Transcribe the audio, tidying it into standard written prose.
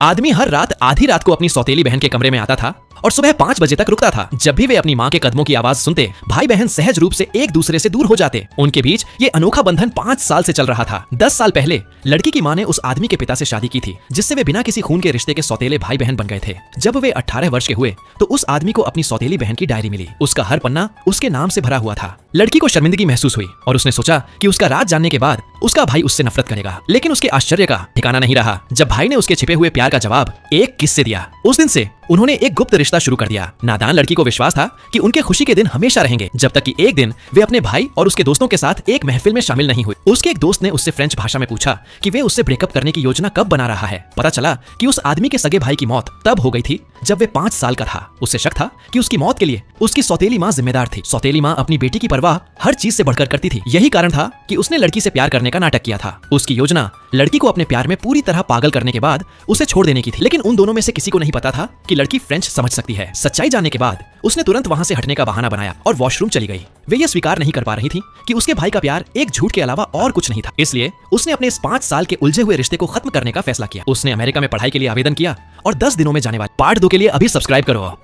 आदमी हर रात आधी रात को अपनी सौतेली बहन के कमरे में आता था और सुबह 5 बजे तक रुकता था। जब भी वे अपनी माँ के कदमों की आवाज सुनते, भाई बहन सहज रूप से एक दूसरे से दूर हो जाते। उनके बीच ये अनोखा बंधन 5 साल से चल रहा था। 10 साल पहले लड़की की माँ ने उस आदमी के पिता से शादी की थी, जिससे वे बिना किसी खून के रिश्ते के सौतेले भाई बहन बन गए थे। जब वे 18 वर्ष के हुए तो उस आदमी को अपनी सौतेली बहन की डायरी मिली। उसका हर पन्ना उसके नाम से भरा हुआ था। लड़की को शर्मिंदगी महसूस हुई और उसने सोचा कि उसका राज जानने के बाद उसका भाई उससे नफरत करेगा। लेकिन उसके आश्चर्य का ठिकाना नहीं रहा जब भाई ने उसके छिपे हुए प्यार का जवाब एक किस से दिया। उस दिन से उन्होंने एक गुप्त रिश्ता शुरू कर दिया। नादान लड़की को विश्वास था कि उनके खुशी के दिन हमेशा रहेंगे, जब तक कि एक दिन वे अपने भाई और उसके दोस्तों के साथ एक महफिल में शामिल नहीं हुई। उसके एक दोस्त ने उससे फ्रेंच भाषा में पूछा कि वे उससे ब्रेकअप करने की योजना कब बना रहा है। पता चला कि उस आदमी के सगे भाई की मौत तब हो गई थी जब वे 5 साल का था। उससे शक था कि उसकी मौत के लिए उसकी सौतेली माँ जिम्मेदार थी। सौतेली माँ अपनी बेटी की परवाह हर चीज से बढ़कर करती थी। यही कारण था कि उसने लड़की से प्यार करने का नाटक किया था। उसकी योजना लड़की को अपने प्यार में पूरी तरह पागल करने के बाद उसे छोड़ देने की थी। लेकिन उन दोनों में से किसी को नहीं पता था कि लड़की फ्रेंच समझ सकती है। सच्चाई जानने के बाद उसने तुरंत वहां से हटने का बहाना बनाया और वॉशरूम चली गई। वे ये स्वीकार नहीं कर पा रही थी कि उसके भाई का प्यार एक झूठ के अलावा और कुछ नहीं था। इसलिए उसने अपने इस 5 साल के उलझे हुए रिश्ते को खत्म करने का फैसला किया। उसने अमेरिका में पढ़ाई के लिए आवेदन किया और 10 दिनों में जाने वाली पार्ट 2 के लिए अभी सब्सक्राइब करो।